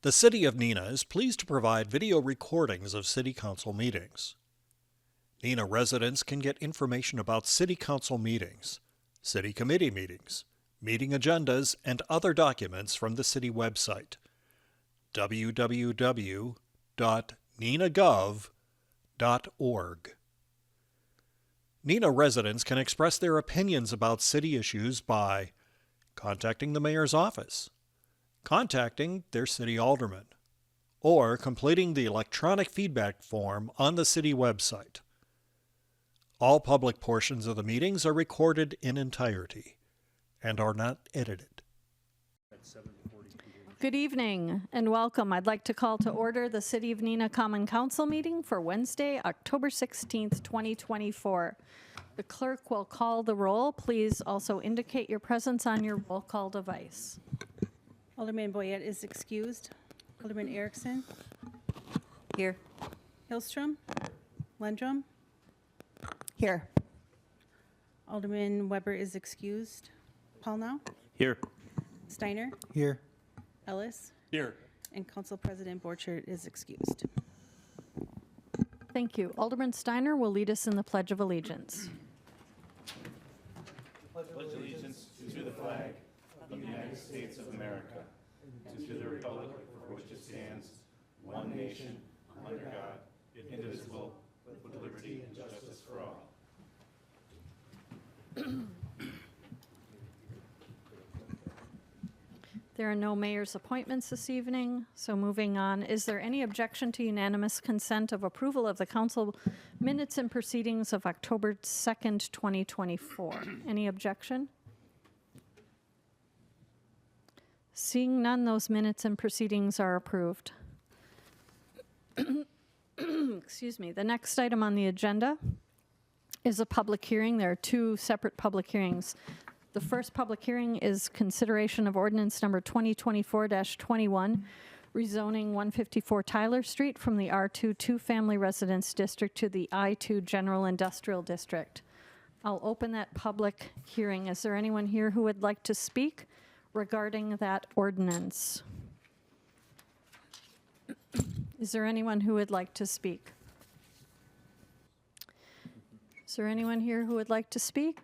The City of Neenah is pleased to provide video recordings of City Council meetings. Neenah residents can get information about City Council meetings, City Committee meetings, meeting agendas, and other documents from the City website, www.neenahgov.org. Neenah residents can express their opinions about city issues by contacting the mayor's office, contacting their city alderman, or completing the electronic feedback form on the city website. All public portions of the meetings are recorded in entirety and are not edited. Good evening and welcome. I'd like to call to order the City of Neenah Common Council meeting for Wednesday, October 16th, 2024. The clerk will call the roll. Please also indicate your presence on your roll call device. Alderman Boyette is excused. Alderman Erickson. Here. Hillstrom. Lundrum. Here. Alderman Weber is excused. Paulnow. Here. Steiner. Here. Ellis. Here. And Council President Borchert is excused. Thank you. Alderman Steiner will lead us in the Pledge of Allegiance. Pledge allegiance to the flag of the United States of America, and to the republic for which it stands, one nation, under God, indivisible, with liberty and justice for all. There are no mayor's appointments this evening, so moving on. Is there any objection to unanimous consent of approval of the council minutes and proceedings of October 2nd, 2024? Any objection? Seeing none, those minutes and proceedings are approved. Excuse me. The next item on the agenda is a public hearing. There are two separate public hearings. The first public hearing is consideration of ordinance number 2024-21, rezoning 154 Tyler Street from the R2 two-family residence district to the I2 general industrial district. I'll open that public hearing. Is there anyone here who would like to speak regarding that ordinance? Is there anyone who would like to speak? Is there anyone here who would like to speak?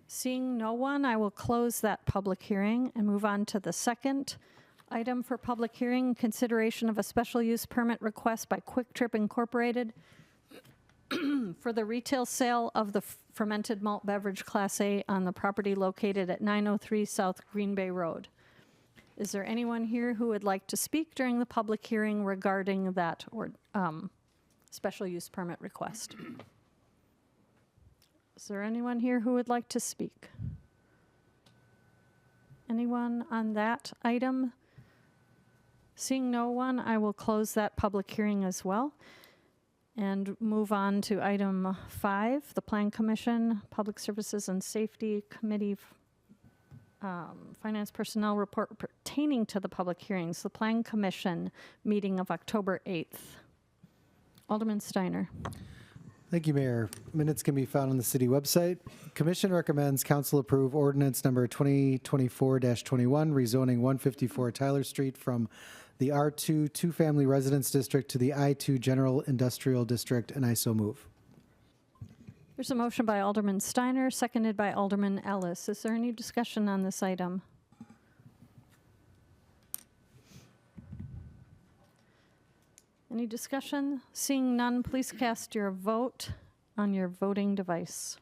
Seeing no one, I will close that public hearing and move on to the second item for public hearing, consideration of a special use permit request by Quick Trip Incorporated for the retail sale of the fermented malt beverage Class A on the property located at 903 South Green Bay Road. Is there anyone here who would like to speak during the public hearing regarding that special use permit request? Is there anyone here who would like to speak? Anyone on that item? Seeing no one, I will close that public hearing as well and move on to item 5, the Plan Commission, Public Services and Safety Committee Finance Personnel Report pertaining to the public hearings, the Plan Commission meeting of October 8th. Alderman Steiner. Thank you, Mayor. Minutes can be found on the city website. Commission recommends council approve ordinance number 2024-21, rezoning 154 Tyler Street from the R2 two-family residence district to the I2 general industrial district, and I so move. There's a motion by Alderman Steiner, seconded by Alderman Ellis. Is there any discussion on this item? Any discussion? Seeing none, please cast your vote on your voting device.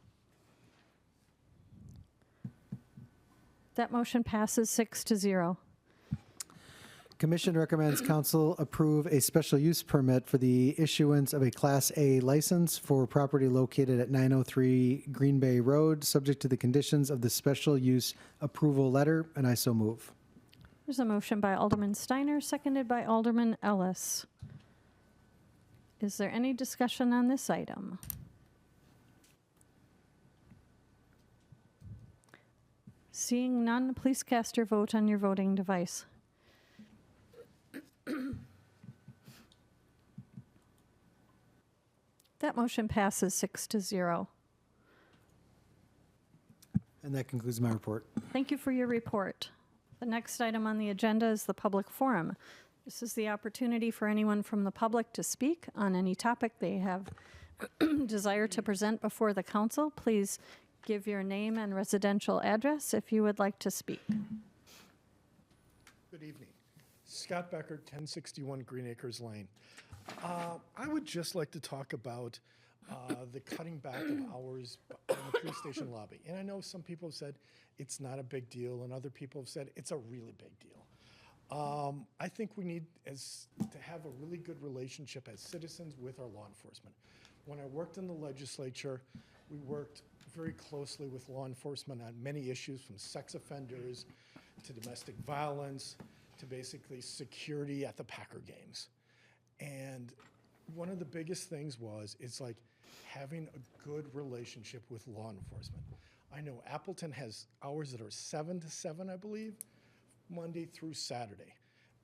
That motion passes 6-0. Commission recommends council approve a special use permit for the issuance of a Class A license for property located at 903 Green Bay Road, subject to the conditions of the special use approval letter, and I so move. There's a motion by Alderman Steiner, seconded by Alderman Ellis. Is there any discussion on this item? Seeing none, please cast your vote on your voting device. That motion passes 6-0. And that concludes my report. Thank you for your report. The next item on the agenda is the public forum. This is the opportunity for anyone from the public to speak on any topic they have desire to present before the council. Please give your name and residential address if you would like to speak. Good evening. Scott Becker, 1061 Green Acres Lane. I would just like to talk about the cutting back of hours in the police station lobby. And I know some people have said it's not a big deal, and other people have said it's a really big deal. I think we need to have a really good relationship as citizens with our law enforcement. When I worked in the legislature, we worked very closely with law enforcement on many issues, from sex offenders to domestic violence to basically security at the Packer games. And one of the biggest things is like having a good relationship with law enforcement. I know Appleton has hours that are 7 to 7, I believe, Monday through Saturday.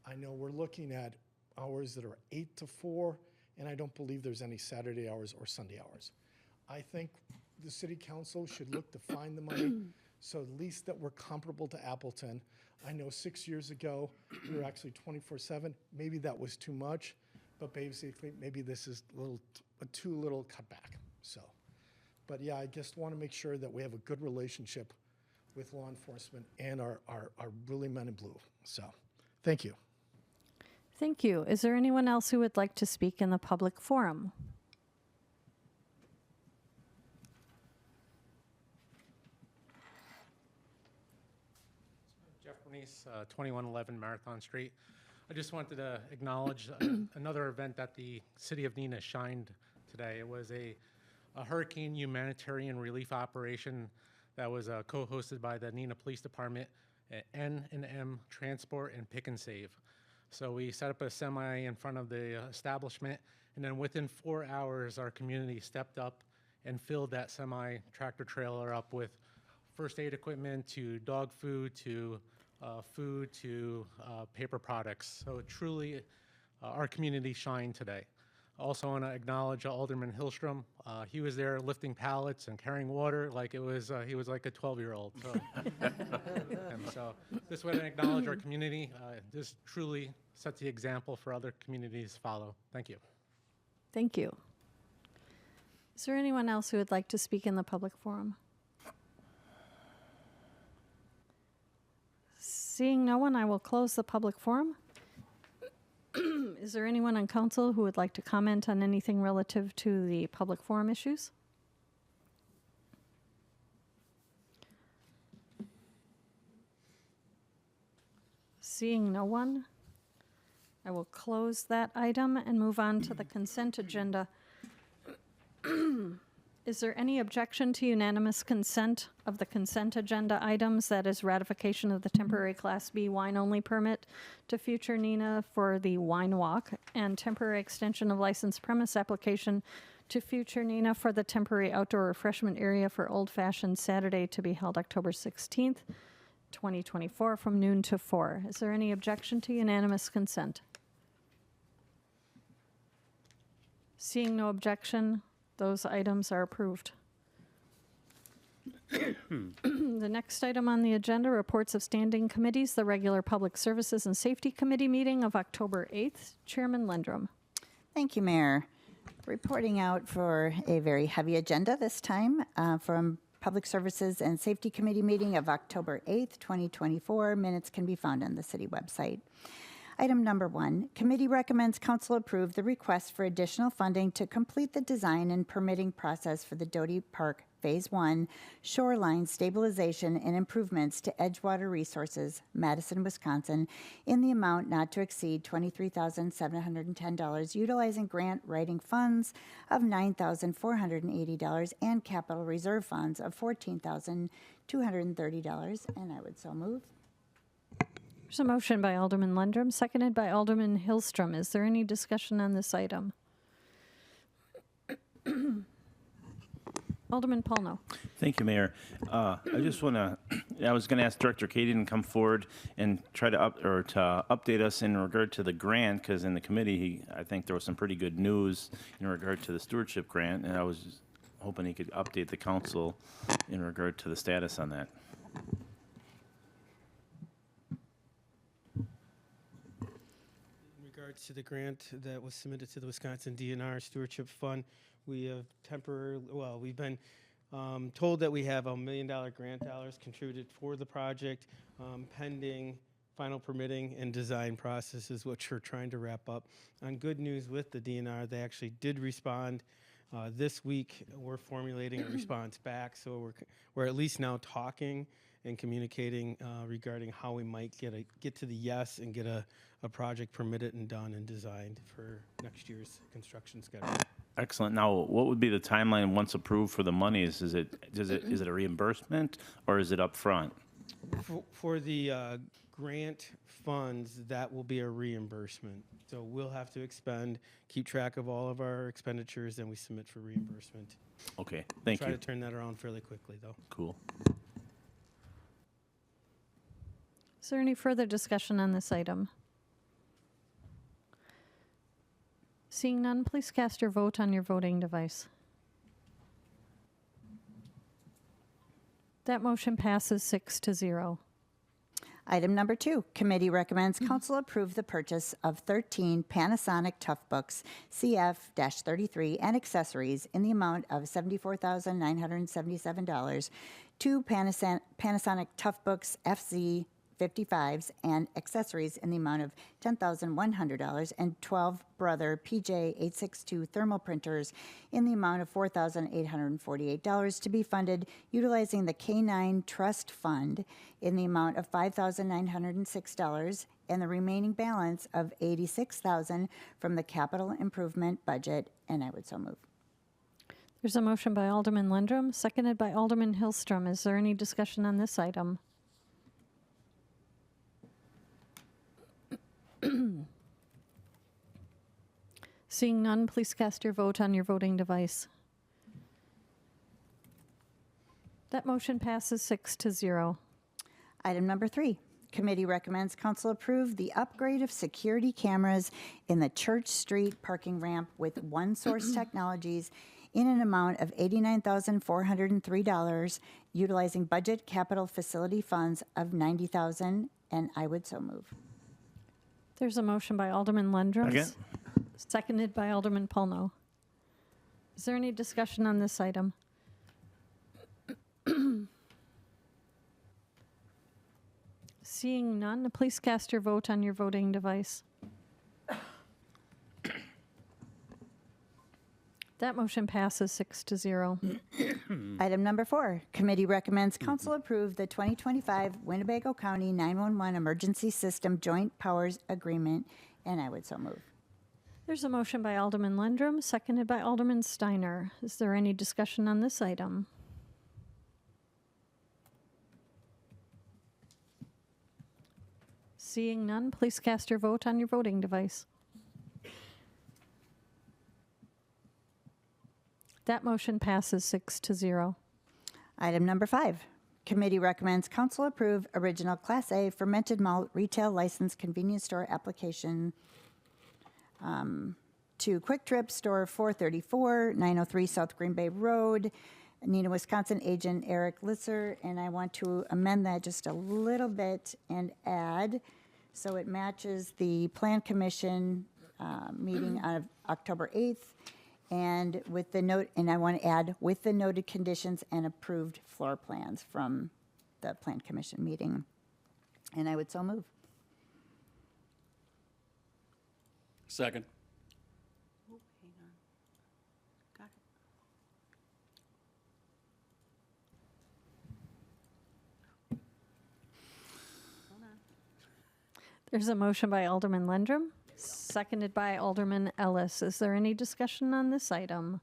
I know we're looking at hours that are 8 to 4, and I don't believe there's any Saturday hours or Sunday hours. I think the city council should look to find the money so at least that we're comparable to Appleton. I know 6 years ago, we were actually 24/7. Maybe that was too much, but basically maybe this is a too little cutback. So, but yeah, I just want to make sure that we have a good relationship with law enforcement and our really men in blue. So, thank you. Thank you. Is there anyone else who would like to speak in the public forum? Jeff Bernice, 2111 Marathon Street. I just wanted to acknowledge another event that the city of Neenah shined today. It was a hurricane humanitarian relief operation that was co-hosted by the Neenah Police Department, N&M Transport, and Pick and Save. So we set up a semi in front of the establishment, and then within 4 hours, our community stepped up and filled that semi tractor trailer up with first aid equipment to dog food to food to paper products. So truly, our community shined today. Also want to acknowledge Alderman Hillstrom. He was there lifting pallets and carrying water like he was like a 12-year-old. So this way to acknowledge our community. This truly sets the example for other communities to follow. Thank you. Thank you. Is there anyone else who would like to speak in the public forum? Seeing no one, I will close the public forum. Is there anyone on council who would like to comment on anything relative to the public forum issues? Seeing no one, I will close that item and move on to the consent agenda. Is there any objection to unanimous consent of the consent agenda items, that is ratification of the temporary Class B wine-only permit to Future Neenah for the Wine Walk, and temporary extension of licensed premise application to Future Neenah for the temporary outdoor refreshment area for Old Fashioned Saturday to be held October 16th, 2024 from noon to 4. Is there any objection to unanimous consent? Seeing no objection, those items are approved. The next item on the agenda, reports of standing committees, the regular Public Services and Safety Committee meeting of October 8th. Chairman Lindrum. Thank you, Mayor. Reporting out for a very heavy agenda this time from Public Services and Safety Committee meeting of October 8th, 2024. Minutes can be found on the city website. Item number 1, committee recommends council approve the request for additional funding to complete the design and permitting process for the Doty Park Phase 1 shoreline stabilization and improvements to Edgewater Resources, Madison, Wisconsin, in the amount not to exceed $23,710, utilizing grant writing funds of $9,480 and capital reserve funds of $14,230, and I would so move. There's a motion by Alderman Lundrum, seconded by Alderman Hillstrom. Is there any discussion on this item? Alderman Paulno. Thank you, Mayor. I just want to, I was going to ask Director Katie to come forward and try to update us in regard to the grant, because in the committee, I think there was some pretty good news in regard to the stewardship grant, and I was hoping he could update the council in regard to the status on that. regards to the grant that was submitted to the Wisconsin DNR Stewardship Fund, we have we've been told that we have $1 million grant dollars contributed for the project, pending final permitting and design processes, which we're trying to wrap up. On good news with the DNR, they actually did respond. This week, we're formulating a response back, so we're at least now talking and communicating regarding how we might get to the yes and get a project permitted and done and designed for next year's construction schedule. Excellent. Now, what would be the timeline once approved for the monies? Is it a reimbursement or is it upfront? For the grant funds, that will be a reimbursement. So we'll have to keep track of all of our expenditures, and we submit for reimbursement. Okay, thank Try you. to turn that around fairly quickly, though. Cool. Is there any further discussion on this item? Seeing none, please cast your vote on your voting device. That motion passes 6-0. Item number 2, committee recommends council approve the purchase of 13 Panasonic Toughbooks CF-33 and accessories in the amount of $74,977, 2 Panasonic Toughbooks FC 55s and accessories in the amount of $10,100, and 12 Brother PJ 862 thermal printers in the amount of $4,848 to be funded utilizing the K9 Trust Fund in the amount of $5,906 and the remaining balance of $86,000 from the capital improvement budget, and I would so move. There's a motion by Alderman Lindrum, seconded by Alderman Hillstrom. Is there any discussion on this item? Seeing none, please cast your vote on your voting device. That motion passes 6-0. Item number 3, committee recommends council approve the upgrade of security cameras in the Church Street parking ramp with One Source Technologies in an amount of $89,403, utilizing budget capital facility funds of $90,000, and I would so move. There's a motion by Alderman Lundrum, Second. seconded by Alderman Pulno. Is there any discussion on this item? Seeing none, please cast your vote on your voting device. That motion passes 6-0. Item number 4, committee recommends council approve the 2025 Winnebago County 911 Emergency System Joint Powers Agreement, and I would so move. There's a motion by Alderman Lundrum, seconded by Alderman Steiner. Is there any discussion on this item? Seeing none, please cast your vote on your voting device. That motion passes 6-0. Item number 5, committee recommends council approve original Class A fermented malt retail license convenience store application to Quick Trip Store 434, 903 South Green Bay Road, Neenah, Wisconsin, agent Eric Litzer, and I want to amend that just a little bit and add, so it matches the Plan Commission meeting on October 8th, and with the note, and I want to add with the noted conditions and approved floor plans from the Plan Commission meeting, and I would so move. Second. Oh, hang on. Got it. Hold on. There's a motion by Alderman Lundrum, seconded by Alderman Ellis. Is there any discussion on this item?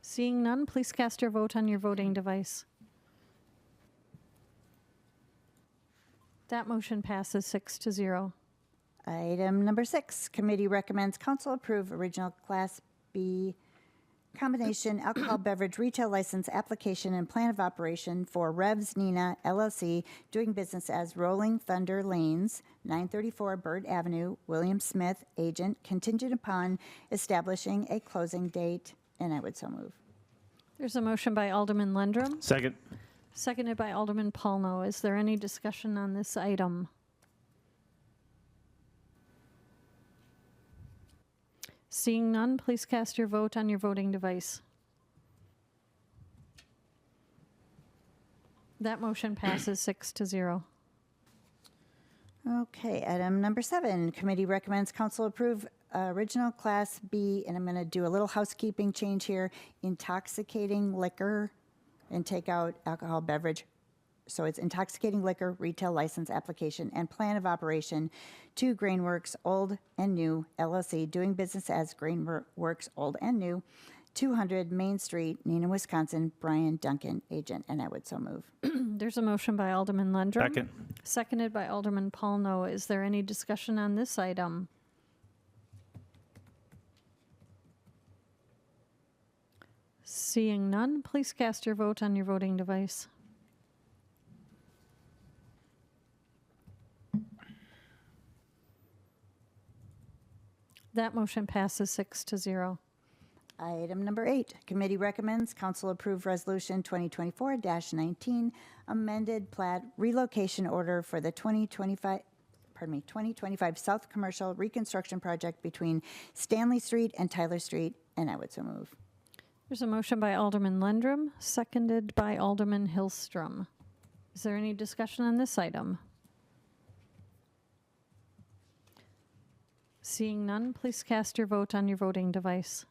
Seeing none, please cast your vote on your voting device. That motion passes 6-0. Item number 6, committee recommends council approve original Class B combination alcohol beverage retail license application and plan of operation for Revs Neenah LLC, doing business as Rolling Thunder Lanes, 934 Bird Avenue, William Smith, agent, contingent upon establishing a closing date, and I would so move. There's a motion by Alderman Lundrum, Second. seconded by Alderman Paulno. Is there any discussion on this item? Seeing none, please cast your vote on your voting device. That motion passes 6-0. Okay, item number 7, committee recommends council approve original Class B, and I'm going to do a little housekeeping change here, intoxicating liquor, and take out alcohol beverage. So it's intoxicating liquor retail license application and plan of operation to Grainworks Old and New LLC, doing business as Grainworks Old and New, 200 Main Street, Neenah, Wisconsin, Brian Duncan, agent, and I would so move. There's a motion by Alderman Lundrum. Second. Seconded by Alderman Paulno. Is there any discussion on this item? Seeing none, please cast your vote on your voting device. That motion passes 6-0. Item number 8, committee recommends council approve resolution 2024-19, amended plat relocation order for the 2025 South Commercial Reconstruction Project between Stanley Street and Tyler Street, and I would so move. There's a motion by Alderman Lundrum, seconded by Alderman Hillstrom. Is there any discussion on this item? Seeing none, please cast your vote on your voting device.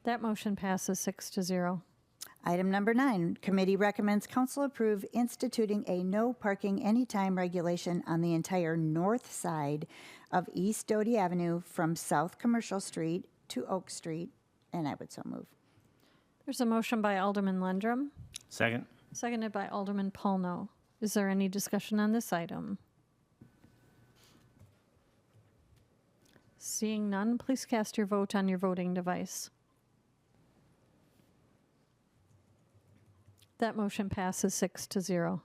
That motion passes 6-0. Item number 9, committee recommends council approve instituting a no parking anytime regulation on the entire north side of East Doty Avenue from South Commercial Street to Oak Street, and I would so move. There's a motion by Alderman Lundrum, Second. seconded by Alderman Paulno. Is there any discussion on this item? Seeing none, please cast your vote on your voting device. That motion passes 6-0.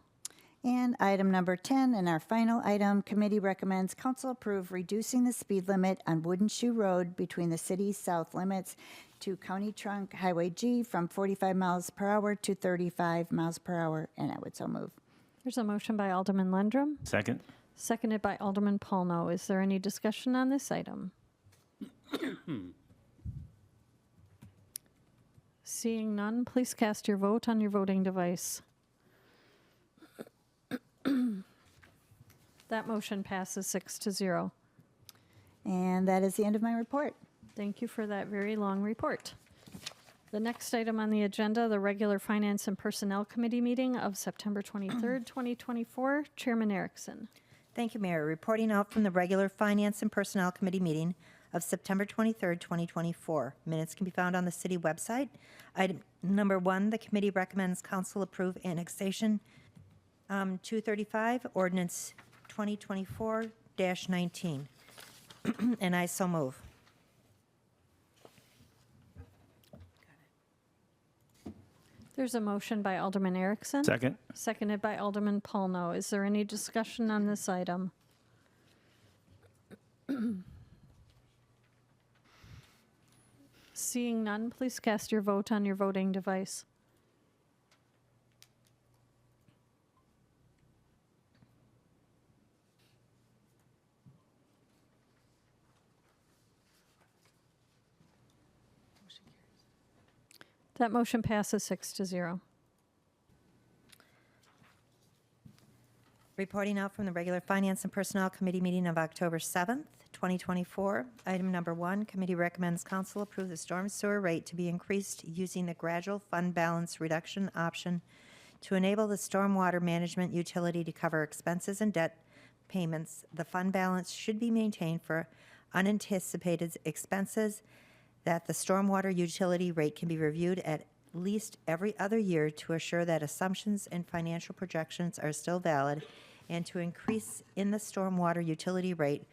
And item number 10, and our final item, committee recommends council approve reducing the speed limit on Wooden Shoe Road between the city's south limits to County Trunk Highway G from 45 miles per hour to 35 miles per hour, and I would so move. There's a motion by Alderman Lundrum, Second. seconded by Alderman Paulno. Is there any discussion on this item? Seeing none, please cast your vote on your voting device. That motion passes 6-0. And that is the end of my report. Thank you for that very long report. The next item on the agenda, the regular Finance and Personnel Committee meeting of September 23rd, 2024. Chairman Erickson. Thank you, Mayor. Reporting out from the regular Finance and Personnel Committee meeting of September 23rd, 2024. Minutes can be found on the city website. Item number 1, the committee recommends council approve annexation 235, ordinance 2024-19. And I so move. There's a motion by Alderman Erickson. Second. Seconded by Alderman Paulno. Is there any discussion on this item? Seeing none, please cast your vote on your voting device. That motion passes 6-0. Reporting out from the regular Finance and Personnel Committee meeting of October 7th, 2024. Item number 1, committee recommends council approve the storm sewer rate to be increased using the gradual fund balance reduction option to enable the stormwater management utility to cover expenses and debt payments. The fund balance should be maintained for unanticipated expenses, that the stormwater utility rate can be reviewed at least every other year to assure that assumptions and financial projections are still valid, and to increase in the stormwater utility rate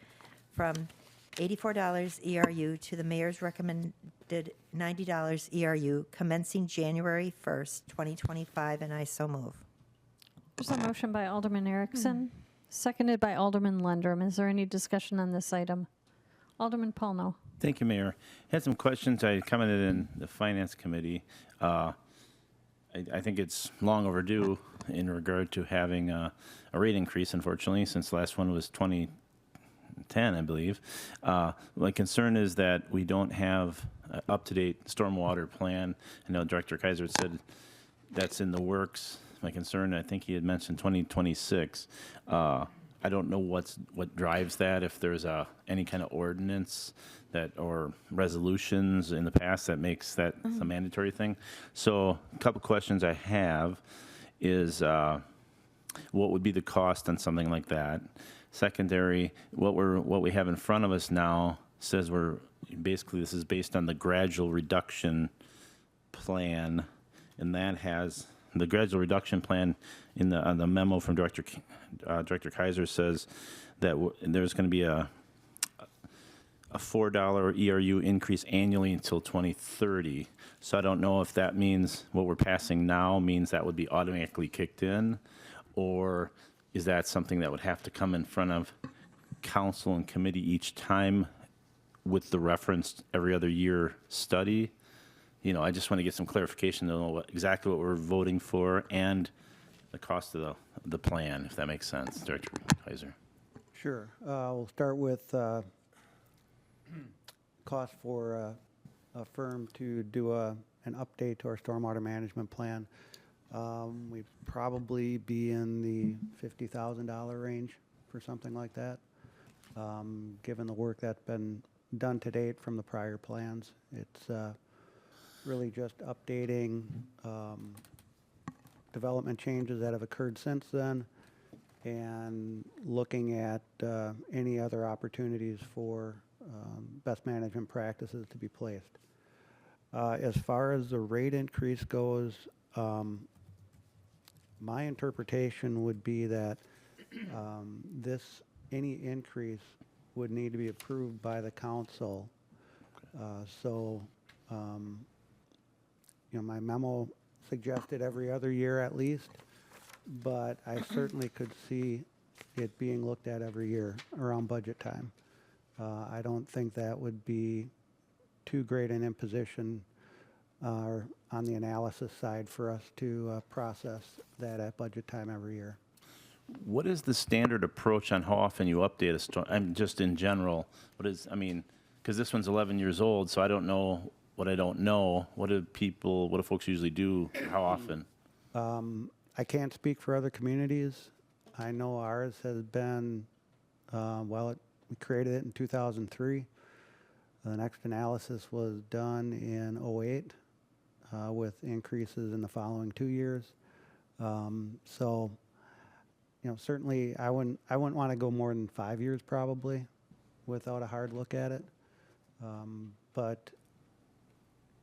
from $84 ERU to the mayor's recommended $90 ERU commencing January 1st, 2025, and I so move. There's a motion by Alderman Erickson, seconded by Alderman Lundrum. Is there any discussion on this item? Alderman Paulno. Thank you, Mayor. Had some questions. I commented in the Finance Committee. I think it's long overdue in regard to having a rate increase, unfortunately, since the last one was 2010, I believe. My concern is that we don't have an up-to-date stormwater plan. I know Director Kaiser said that's in the works. My concern, I think he had mentioned 2026. I don't know what drives that, if there's any kind of ordinance that or resolutions in the past that makes that a mandatory thing. So a couple questions I have is what would be the cost on something like that? Secondary, what we have in front of us now says basically this is based on the gradual reduction plan, and that has the gradual reduction plan on the memo from Director Kaiser says that there's going to be a $4 ERU increase annually until 2030. So I don't know if that means what we're passing now means that would be automatically kicked in, or is that something that would have to come in front of council and committee each time with the referenced every other year study? I just want to get some clarification to know exactly what we're voting for and the cost of the plan, if that makes sense, Director Kaiser. Sure. We'll start with cost for a firm to do an update to our stormwater management plan. We'd probably be in the $50,000 range for something like that. Given the work that's been done to date from the prior plans, it's really just updating development changes that have occurred since then and looking at any other opportunities for best management practices to be placed. As far as the rate increase goes, my interpretation would be that any increase would need to be approved by the council. My memo suggested every other year at least, but I certainly could see it being looked at every year around budget time. I don't think that would be too great an imposition on the analysis side for us to process that at budget time every year. What is the standard approach on how often you update a storm? Just in general, because this one's 11 years old, so I don't know what I don't know. What do folks usually do? How often? I can't speak for other communities. I know ours has been, we created it in 2003. The next analysis was done in 2008 with increases in the following 2 years. Certainly I wouldn't want to go more than 5 years probably without a hard look at it. But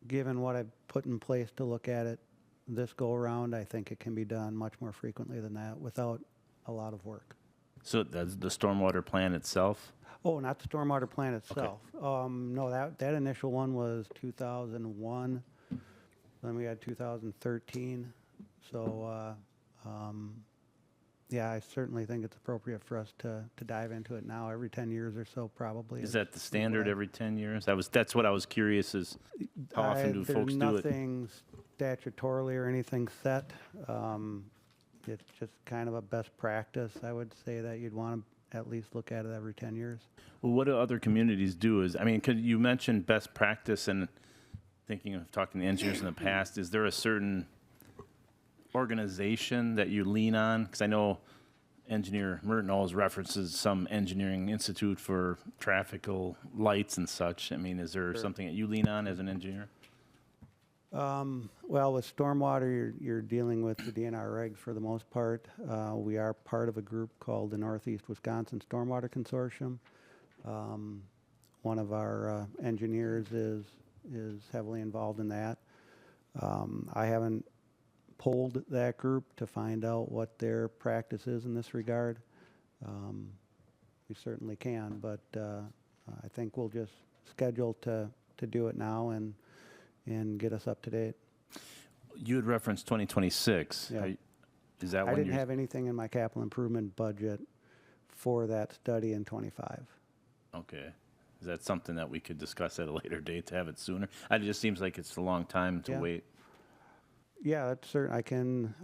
given what I've put in place to look at it this go around, I think it can be done much more frequently than that without a lot of work. So that's the stormwater plan itself? Oh, not the stormwater plan itself. Okay. No, that initial one was 2001. Then we had 2013. So, I certainly think it's appropriate for us to dive into it now every 10 years or so, probably. Is that the standard every 10 years? That's what I was curious is how often do folks do it? There's nothing statutorily or anything set. It's just kind of a best practice. I would say that you'd want to at least look at it every 10 years. Well, what do other communities do? Could you mention best practice, and thinking of talking to engineers in the past, is there a certain organization that you lean on? Because I know Engineer Merton always references some engineering institute for traffical lights and such. Is there something that you lean on as an engineer? Well, with stormwater, you're dealing with the DNR regs for the most part. We are part of a group called the Northeast Wisconsin Stormwater Consortium. One of our engineers is heavily involved in that. I haven't polled that group to find out what their practice is in this regard. We certainly can, but I think we'll just schedule to do it now and get us up to date. You had referenced 2026. Yeah. Is that I when didn't have anything in my capital improvement budget for that study in '25. Okay. Is that something that we could discuss at a later date to have it sooner? It just seems like it's a long time to Yeah. wait. Yeah, that's certain.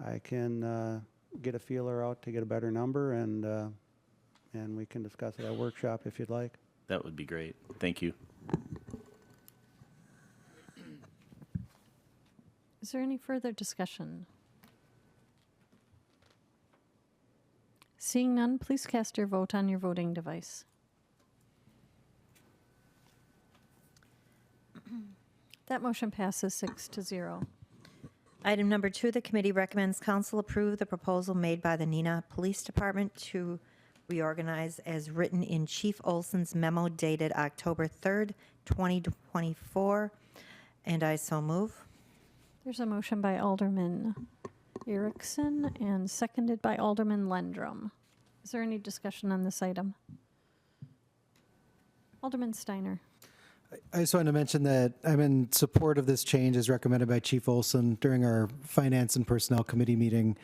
I can get a feeler out to get a better number, and we can discuss it at workshop if you'd like. That would be great. Thank you. Is there any further discussion? Seeing none, please cast your vote on your voting device. That motion passes 6-0. Item number 2, the committee recommends council approve the proposal made by the Neenah Police Department to reorganize as written in Chief Olson's memo dated October 3rd, 2024, and I so move. There's a motion by Alderman Erickson and seconded by Alderman Lendrum. Is there any discussion on this item? Alderman Steiner. I just wanted to mention that I'm in support of this change as recommended by Chief Olson during our Finance and Personnel Committee meeting.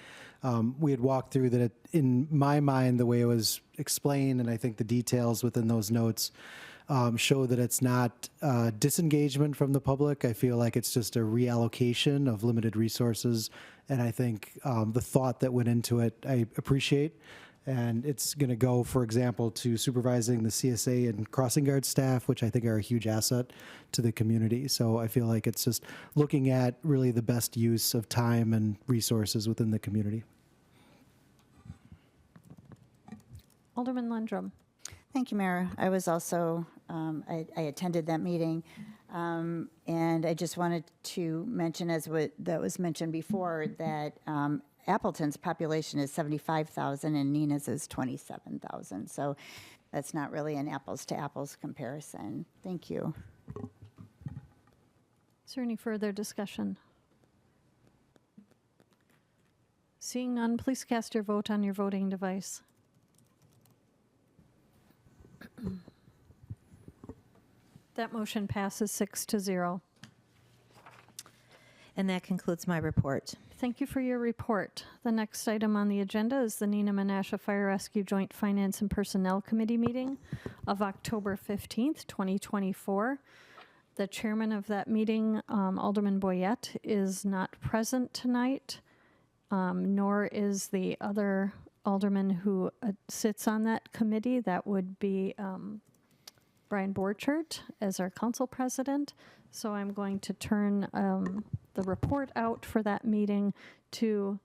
We had walked through that in my mind, the way it was explained, and I think the details within those notes show that it's not disengagement from the public. I feel like it's just a reallocation of limited resources. And I think the thought that went into it, I appreciate. And it's going to go, for example, to supervising the CSA and crossing guard staff, which I think are a huge asset to the community. So I feel like it's just looking at really the best use of time and resources within the community. Alderman Lendrum. Thank you, Mayor. I was also, I attended that meeting, and I just wanted to mention, as that was mentioned before, that Appleton's population is 75,000 and Neenah's is 27,000. So that's not really an apples to apples comparison. Thank you. Is there any further discussion? Seeing none, please cast your vote on your voting device. That motion passes 6-0. And that concludes my report. Thank you for your report. The next item on the agenda is the Neenah Menasha Fire Rescue Joint Finance and Personnel Committee meeting of October 15th, 2024. The chairman of that meeting, Alderman Boyette, is not present tonight, nor is the other alderman who sits on that committee. That would be Brian Borchert as our council president. So I'm going to turn the report out for that meeting to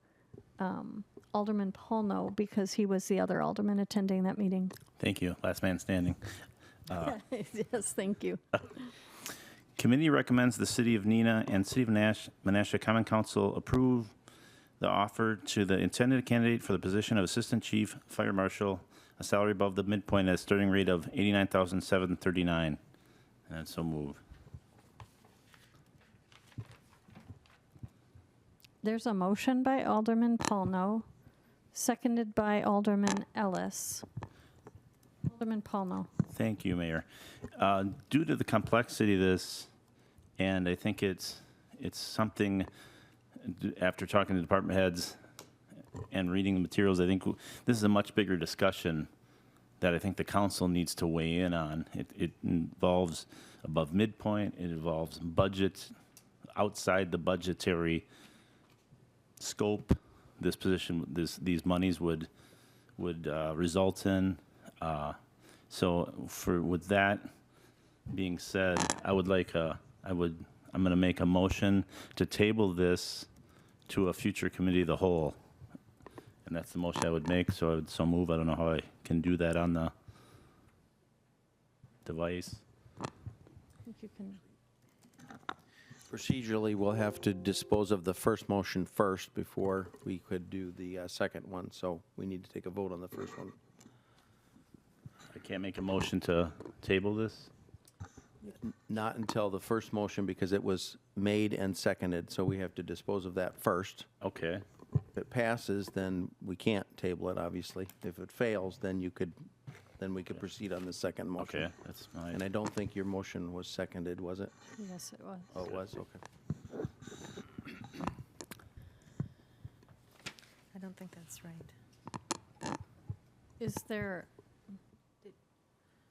Alderman Paulno, because he was the other alderman attending that meeting. Thank you. Last man standing. Yes, thank you. Committee recommends the City of Neenah and City of Menasha Common Council approve the offer to the intended candidate for the position of Assistant Chief Fire Marshal, a salary above the midpoint at a starting rate of $89,739. And so move. There's a motion by Alderman Paulno, seconded by Alderman Ellis. Alderman Paulno. Thank you, Mayor. Due to the complexity of this, and I think it's something, after talking to department heads and reading the materials, I think this is a much bigger discussion that I think the council needs to weigh in on. It involves above midpoint, it involves budget, outside the budgetary scope this position, these monies would result in. So with that being said, I'm going to make a motion to table this to a future committee of the whole. And that's the motion I would make, so I would so move. I don't know how I can do that on the device. I think you can. Procedurally, we'll have to dispose of the first motion first before we could do the second one, so we need to take a vote on the first one. I can't make a motion to table this? Not until the first motion, because it was made and seconded, so we have to dispose of that first. Okay. If it passes, then we can't table it, obviously. If it fails, then we could proceed on the second motion. Okay, that's fine. And I don't think your motion was seconded, was it? Yes, it was. Oh, it was? Okay. I don't think that's right. Is there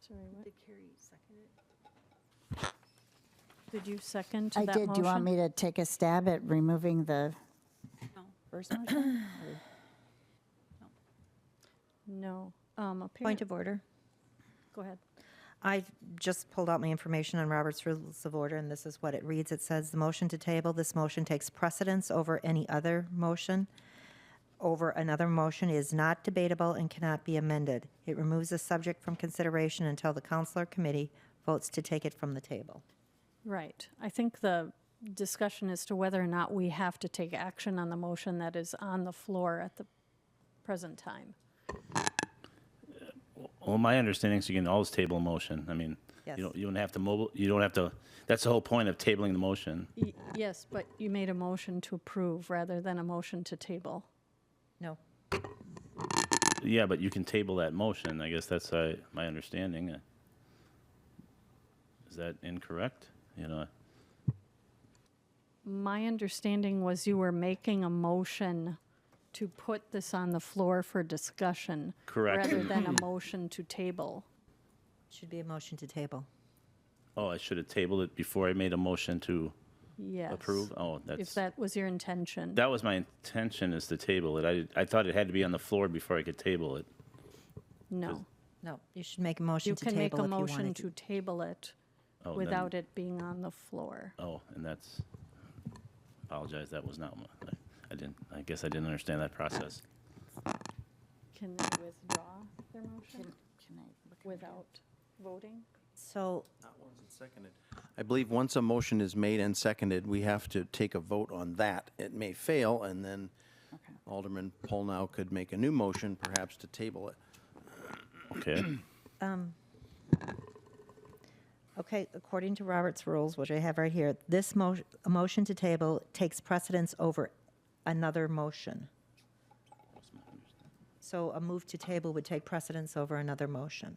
Sorry, what? Did Carrie second it? Did you second I that did. Do you want motion? me to take a stab at removing the No. first motion? No. Point of order. Go ahead. I just pulled out my information on Robert's Rules of Order, and this is what it reads. It says, "The motion to table, this motion takes precedence over any other motion. Over another motion is not debatable and cannot be amended. It removes the subject from consideration until the council or committee votes to take it from the table." Right. I think the discussion as to whether or not we have to take action on the motion that is on the floor at the present time. Well, my understanding is you can always table a motion. I mean, Yes. you don't have to you don't have to, that's the whole point of tabling the motion. Yes, but you made a motion to approve rather than a motion to table. No. Yeah, but you can table that motion. I guess that's my understanding. Is that incorrect? My understanding was you were making a motion to put this on the floor for discussion. Correct. Rather than a motion to table. Should be a motion to table. Oh, I should have tabled it before I made a motion to Yes. approve? Oh, If that's, that was your intention. that was my intention, is to table it. I thought it had to be on the floor before I could table it. No. No, you should make a motion You to can make table a if you motion wanted to table it Oh, then- without it being on the floor. Oh, and that's, apologize, that was not, I guess I didn't understand that process. Can they withdraw their motion Can I look? without voting? So, Not once it's seconded. I believe once a motion is made and seconded, we have to take a vote on that. It may fail, and then Okay. Alderman Polnow could make a new motion, perhaps to table it. Okay. okay, according to Robert's Rules, which I have right here, this a motion to table takes precedence over another motion. So a move to table would take precedence over another motion.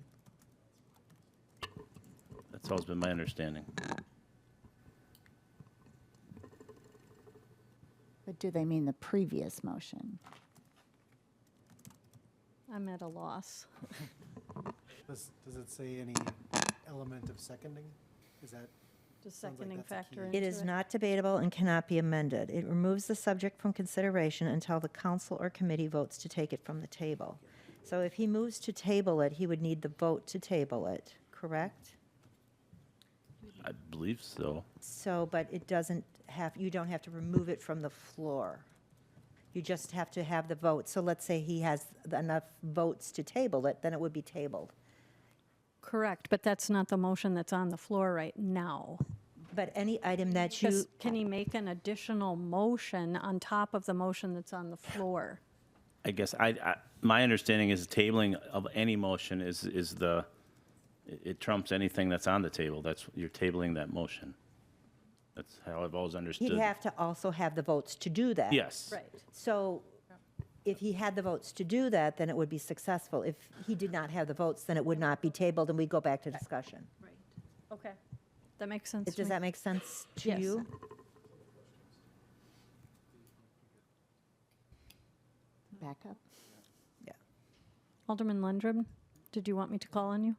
That's always been my understanding. But do they mean the previous motion? I'm at a loss. Does it say any element of seconding? Is that? Does Sounds like seconding that's a factor key. into It is not debatable and cannot be amended. It removes the subject from consideration until the council or committee votes to take it from the table. So if he moves to table it, he would need the vote to table it, correct? I believe so. So, but it doesn't have, you don't have to remove it from the floor. You just have to have the vote. So let's say he has enough votes to table it, then it would be tabled. Correct, but that's not the motion that's on the floor right now. But any item that you, Because can he make an additional motion on top of the motion that's on the floor? I guess my understanding is tabling of any motion is it trumps anything that's on the table. That's, you're tabling that motion. That's how I've always understood. he'd have to also have the votes to do that. Yes. Right. So if he had the votes to do that, then it would be successful. If he did not have the votes, then it would not be tabled, and we go back to discussion. Right. Okay. That makes sense to Does me. that make sense to Yes. you? Back up? Yeah. Alderman Lundrum, did you want me to call on you?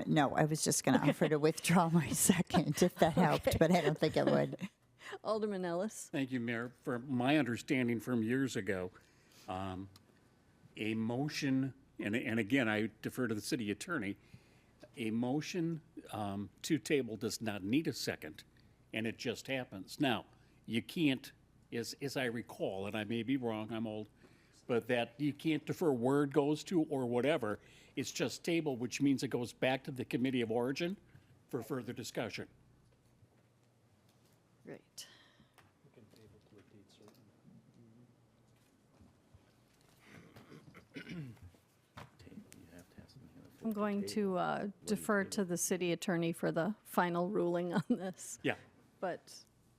No, I was just going to offer to withdraw my second, if that helped, but I don't think it would. Alderman Ellis? Thank you, Mayor. For my understanding from years ago, a motion, and again, I defer to the city attorney, a motion to table does not need a second, and it just happens. Now, you can't, as I recall, and I may be wrong, I'm old, but that you can't defer where it goes to or whatever. It's just table, which means it goes back to the committee of origin for further discussion. Great. I'm going to defer to the city attorney for the final ruling on this. Yeah. But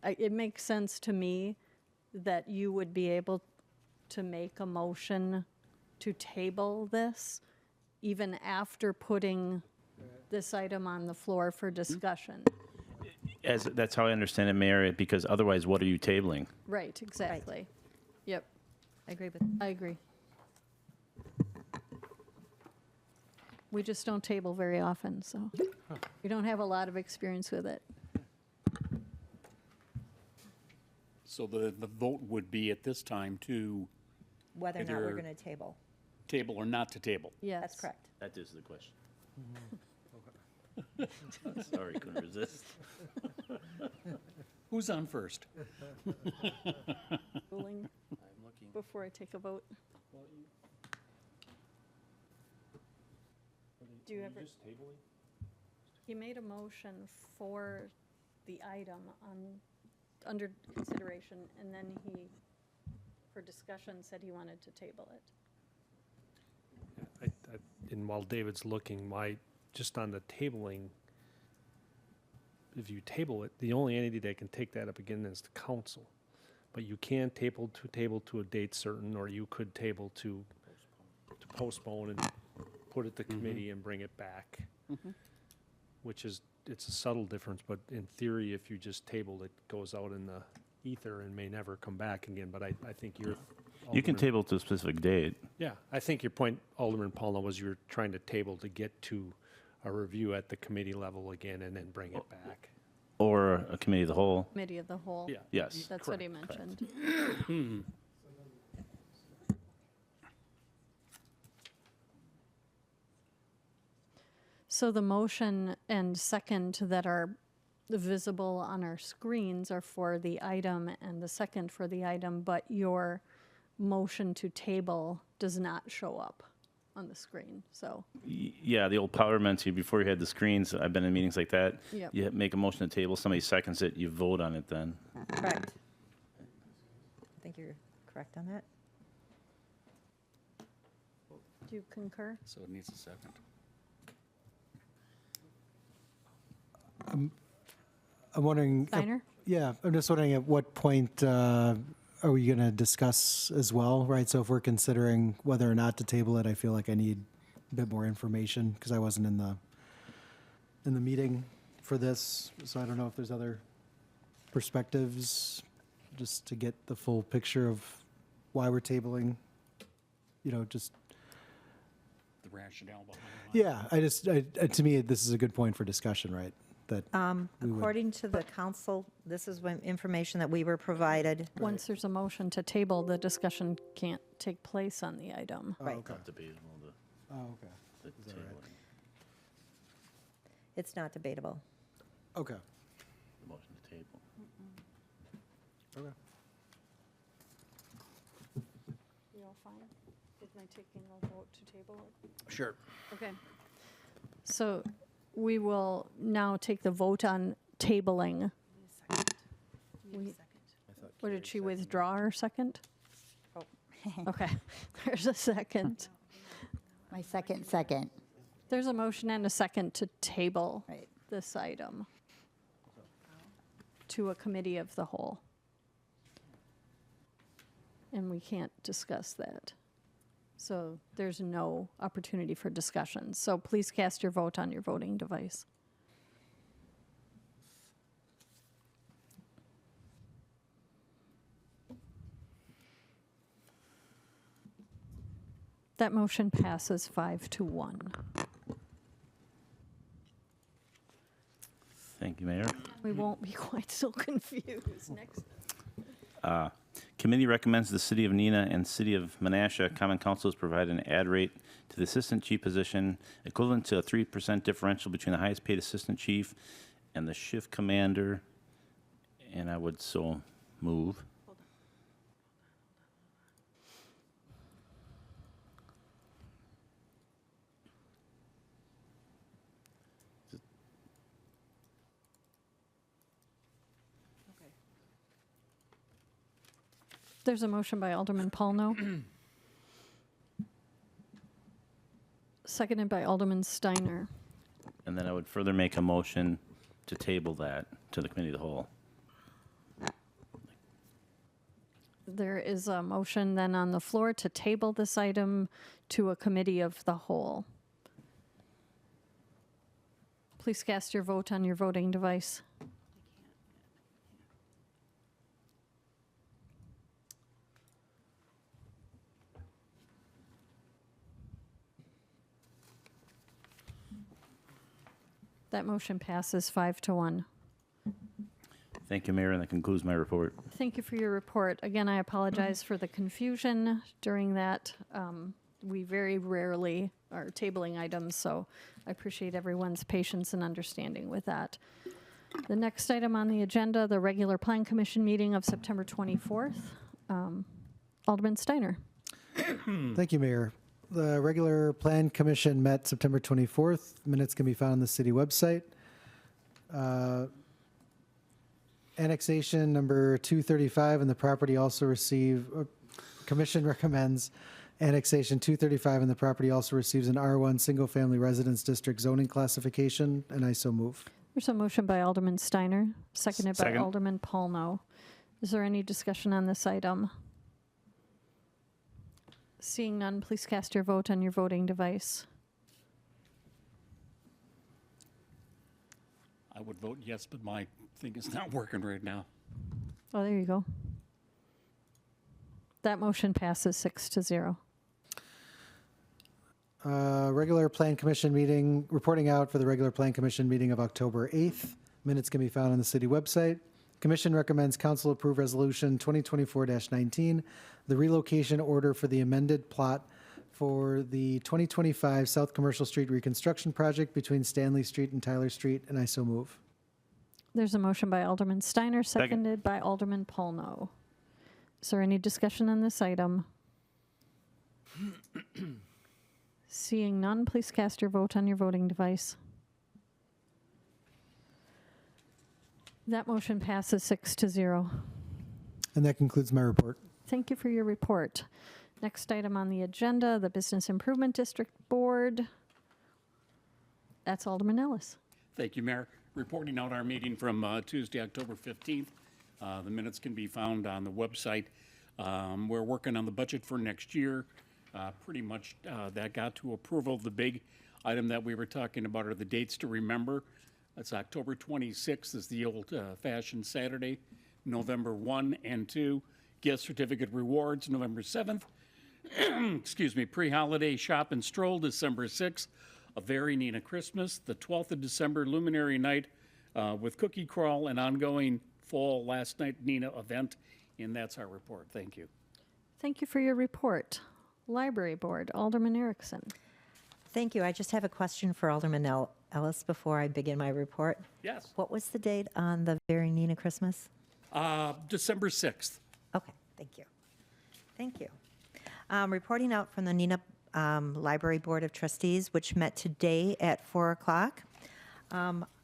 it makes sense to me that you would be able to make a motion to table this even after putting this item on the floor for discussion. That's how I understand it, Mayor, because otherwise, what are you tabling? Right, exactly. Yep, I agree with I agree. We just don't table very often, so we don't have a lot of experience with it. So the vote would be at this time to Whether or not we're Either- going to table. table or not to table. Yes. That's correct. That is the question. Sorry, couldn't resist. Who's on first? Ruling I'm looking. before I take a vote. Do you ever? He made a motion for the item under consideration, and then he, for discussion, said he wanted to table it. And while David's looking, just on the tabling, if you table it, the only entity that can take that up again is the council. But you can table to a date certain, or you could table to postpone and put it to committee and bring it back. Which is, it's a subtle difference, but in theory, if you just table it, goes out in the ether and may never come back again. But I think you're. You can table to a specific date. Yeah, I think your point, Alderman Paulna, was you're trying to table to get to a review at the committee level again and then bring it back. Or a committee of the whole. Committee of the whole. Yeah. Yes. That's what he mentioned. So the motion and second that are visible on our screens are for the item and the second for the item, but your motion to table does not show up on the screen, so. Yeah, the old parliamentary, before you had the screens, I've been in meetings like that. Yep. You make a motion to table, somebody seconds it, you vote on it then. Correct. I think you're correct on that. Do you concur? So it needs a second. I'm wondering. Steiner? Yeah, I'm just wondering at what point are we going to discuss as well, right? So if we're considering whether or not to table it, I feel like I need a bit more information because I wasn't in the meeting for this. So I don't know if there's other perspectives just to get the full picture of why we're tabling, just. The rationale behind it. Yeah, to me, this is a good point for discussion, right? That we would- According to the council, this is when information that we were provided. Once there's a motion to table, the discussion can't take place on the item. Oh, Right. okay. Not debatable, Oh, okay. the Is that right? tabling, It's not debatable. Okay. the motion to table. Okay. You all fine with my taking a vote to table it? Sure. Okay. So we will now take the vote on tabling. We- Or did she withdraw her second? Oh. Okay, there's a second. My second. There's a motion and a second to table Right. this item to a committee of the whole. And we can't discuss that. So there's no opportunity for discussion. So please cast your vote on your voting device. That motion passes 5-1. Thank you, Mayor. We won't be quite so confused next. Committee recommends the City of Neenah and City of Menasha Common Councils provide an add rate to the Assistant Chief position equivalent to a 3% differential between the highest paid Assistant Chief and the Shift Commander, and I would so move. There's a motion by Alderman Paulno. Seconded by Alderman Steiner. And then I would further make a motion to table that to the Committee of the Whole. There is a motion then on the floor to table this item to a committee of the whole. Please cast your vote on your voting device. That motion passes 5-1. Thank you, Mayor, and that concludes my report. Thank you for your report. Again, I apologize for the confusion during that. We very rarely are tabling items, so I appreciate everyone's patience and understanding with that. The next item on the agenda, the regular Plan Commission meeting of September 24th. Alderman Steiner. Thank you, Mayor. The regular Plan Commission met September 24th. Minutes can be found on the city website. Annexation number 235 and the property also Commission recommends annexation 235 and the property also receives an R1 single-family residence district zoning classification, and I so move. There's a motion by Alderman Steiner, seconded by Second. Alderman Paulno. Is there any discussion on this item? Seeing none, please cast your vote on your voting device. I would vote yes, but my thing is not working right now. Oh, there you go. That motion passes 6-0. Regular Plan Commission meeting, reporting out for the regular Plan Commission meeting of October 8th. Minutes can be found on the city website. Commission recommends council approve resolution 2024-19, the relocation order for the amended plot for the 2025 South Commercial Street reconstruction project between Stanley Street and Tyler Street, and I so move. There's a motion by Alderman Steiner, seconded by Alderman Paulno. Is there any discussion on this item? Seeing none, please cast your vote on your voting device. That motion passes 6-0. And that concludes my report. Thank you for your report. Next item on the agenda, the Business Improvement District Board. That's Alderman Ellis. Thank you, Mayor. Reporting out our meeting from Tuesday, October 15th. The minutes can be found on the website. We're working on the budget for next year. Pretty much that got to approval. The big item that we were talking about are the dates to remember. That's October 26th is the old-fashioned Saturday, November 1 and 2, gift certificate rewards, November 7th. Excuse me, pre-holiday shop and stroll, December 6th, a very Neenah Christmas, the 12th of December, Luminary Night with cookie crawl and ongoing fall last night Neenah event, and that's our report. Thank you. Thank you for your report. Library Board, Alderman Erickson. Thank you. I just have a question for Alderman Ellis before I begin my report. Yes. What was the date on the very Neenah Christmas? December 6th. Okay, thank you. Thank you. Reporting out from the Neenah Library Board of Trustees, which met today at 4 o'clock.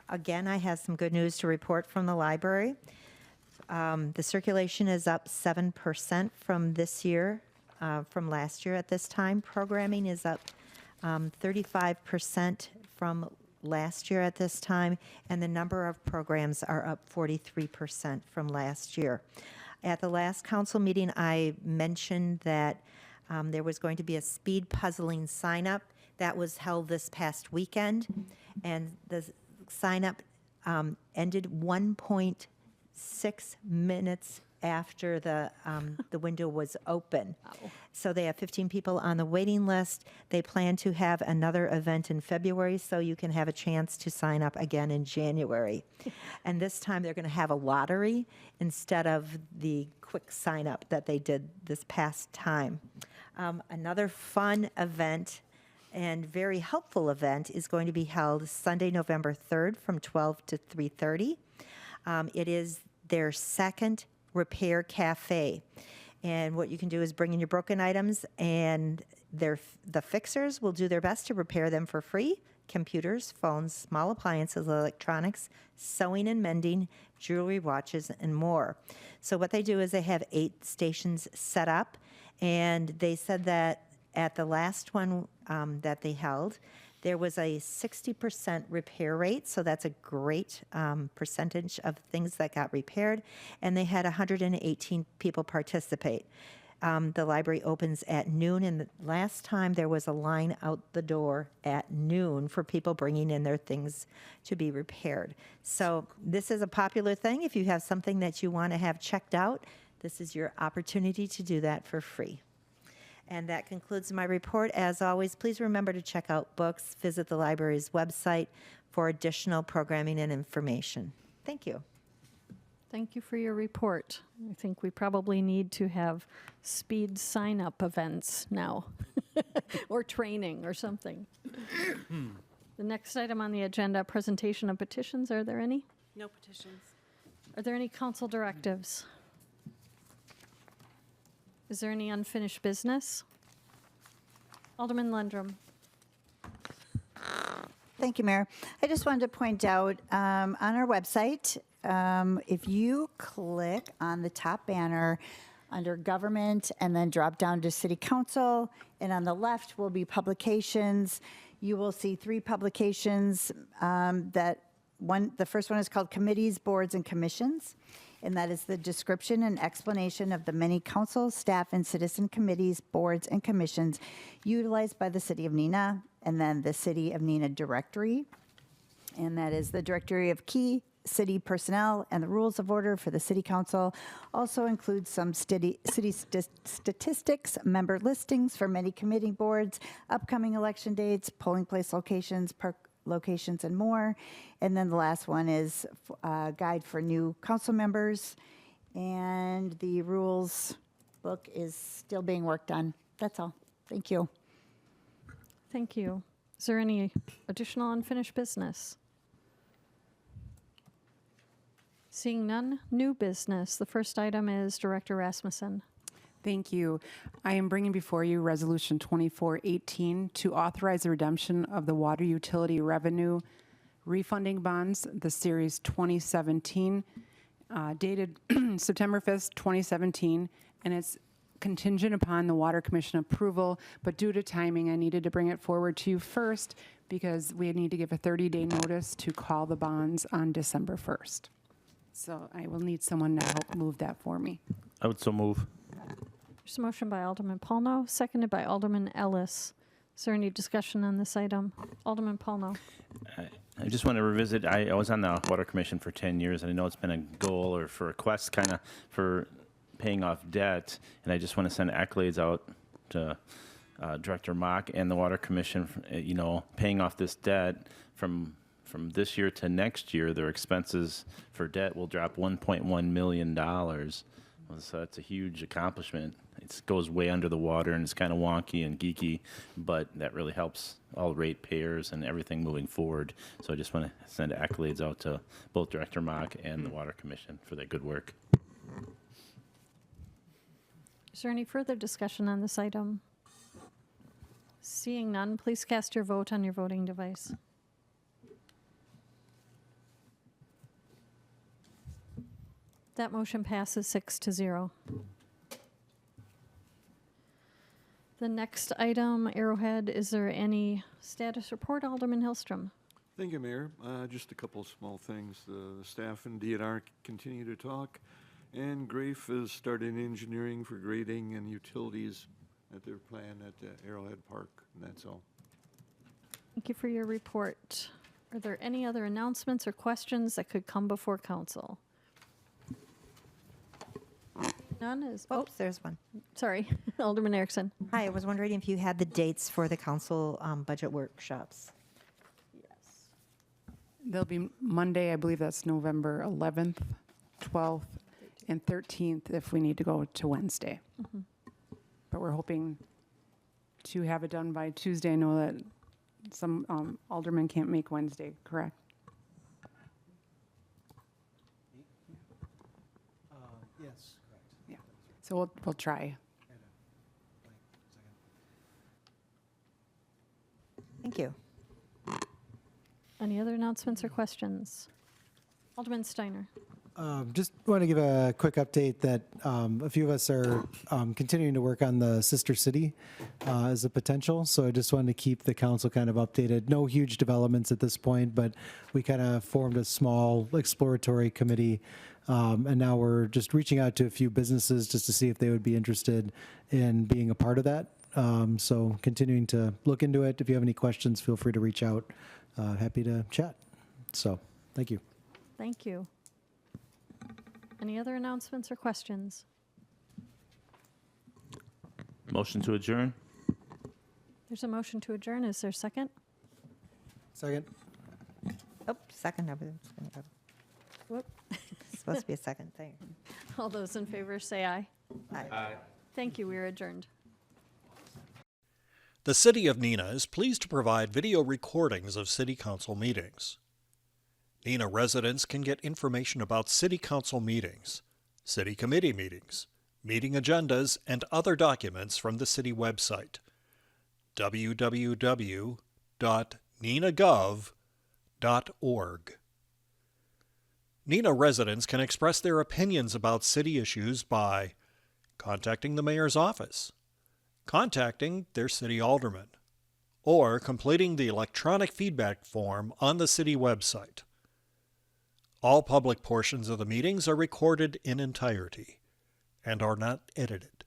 Again, I have some good news to report from the library. The circulation is up 7% from this year, from last year at this time. Programming is up 35% from last year at this time, and the number of programs are up 43% from last year. At the last council meeting, I mentioned that there was going to be a speed puzzling sign-up that was held this past weekend, and the sign-up ended 1.6 minutes after the window was open. Wow. So they have 15 people on the waiting list. They plan to have another event in February, so you can have a chance to sign up again in January. And this time they're going to have a lottery instead of the quick sign up that they did this past time. Another fun event and very helpful event is going to be held Sunday, November 3rd from 12 to 3:30. It is their second repair cafe. And what you can do is bring in your broken items, and the fixers will do their best to repair them for free. Computers, phones, small appliances, electronics, sewing and mending, jewelry, watches, and more. So what they do is they have 8 stations set up, and they said that at the last one that they held, there was a 60% repair rate, so that's a great percentage of things that got repaired, and they had 118 people participate. The library opens at noon, and the last time there was a line out the door at noon for people bringing in their things to be repaired. So this is a popular thing. If you have something that you want to have checked out, this is your opportunity to do that for free. And that concludes my report. As always, please remember to check out books, visit the library's website for additional programming and information. Thank you. Thank you for your report. I think we probably need to have speed sign-up events now, or training or something. The next item on the agenda, presentation of petitions. Are there any? No petitions. Are there any council directives? Is there any unfinished business? Alderman Lundrum. Thank you, Mayor. I just wanted to point out on our website, if you click on the top banner under government and then drop down to city council, and on the left will be publications. You will see 3 publications the first one is called Committees, Boards, and Commissions, and that is the description and explanation of the many council, staff, and citizen committees, boards, and commissions utilized by the City of Neenah, and then the City of Neenah directory, and that is the directory of key city personnel and the rules of order for the city council. Also includes some city statistics, member listings for many committee boards, upcoming election dates, polling place locations, park locations, and more. And then the last one is a guide for new council members, and the rules book is still being worked on. That's all. Thank you. Thank you. Is there any additional unfinished business? Seeing none, new business. The first item is Director Rasmussen. Thank you. I am bringing before you Resolution 2418 to authorize the redemption of the water utility revenue refunding bonds, the Series 2017, dated September 5th, 2017, and it's contingent upon the Water Commission approval, but due to timing, I needed to bring it forward to you first because we need to give a 30-day notice to call the bonds on December 1st. So I will need someone to help move that for me. I would so move. There's a motion by Alderman Paulno, seconded by Alderman Ellis. Is there any discussion on this item? Alderman Paulno. I just want to revisit, I was on the Water Commission for 10 years, and I know it's been a goal or for a quest kind of for paying off debt, and I just want to send accolades out to Director Mock and the Water Commission, paying off this debt from this year to next year. Their expenses for debt will drop $1.1 million. So that's a huge accomplishment. It goes way under the water, and it's kind of wonky and geeky, but that really helps all ratepayers and everything moving forward. So I just want to send accolades out to both Director Mock and the Water Commission for that good work. Is there any further discussion on this item? Seeing none, please cast your vote on your voting device. That motion passes 6-0. The next item, Arrowhead, is there any status report? Alderman Hillstrom. Thank you, Mayor. Just a couple of small things. The staff and DNR continue to talk, and Grafe is starting engineering for grading and utilities at their plan at Arrowhead Park, and that's all. Thank you for your report. Are there any other announcements or questions that could come before council? None is. Oops, there's one. Sorry, Alderman Erickson. Hi, I was wondering if you had the dates for the council budget workshops. Yes. They'll be Monday, I believe that's November 11th, 12th, and 13th if we need to go to Wednesday. Mm-hmm. But we're hoping to have it done by Tuesday. I know that some aldermen can't make Wednesday, correct? Yes, correct. Yeah. So we'll try. Thank you. Any other announcements or questions? Alderman Steiner. Just want to give a quick update that a few of us are continuing to work on the sister city as a potential. So I just wanted to keep the council kind of updated. No huge developments at this point, but we kind of formed a small exploratory committee. And now we're just reaching out to a few businesses just to see if they would be interested in being a part of that. So continuing to look into it. If you have any questions, feel free to reach out. Happy to chat. So thank you. Thank you. Any other announcements or questions? Motion to adjourn? There's a motion to adjourn. Is there a second? Second. Oh, second, I was gonna go. Whoop. It's supposed to be a second thing. All those in favor say aye. Aye. Thank you, we are adjourned. The City of Neenah is pleased to provide video recordings of City Council meetings. Neenah residents can get information about City Council meetings, City Committee meetings, meeting agendas, and other documents from the City website, www.neenahgov.org. Neenah residents can express their opinions about city issues by contacting the mayor's office, contacting their city alderman, or completing the electronic feedback form on the city website. All public portions of the meetings are recorded in entirety and are not edited.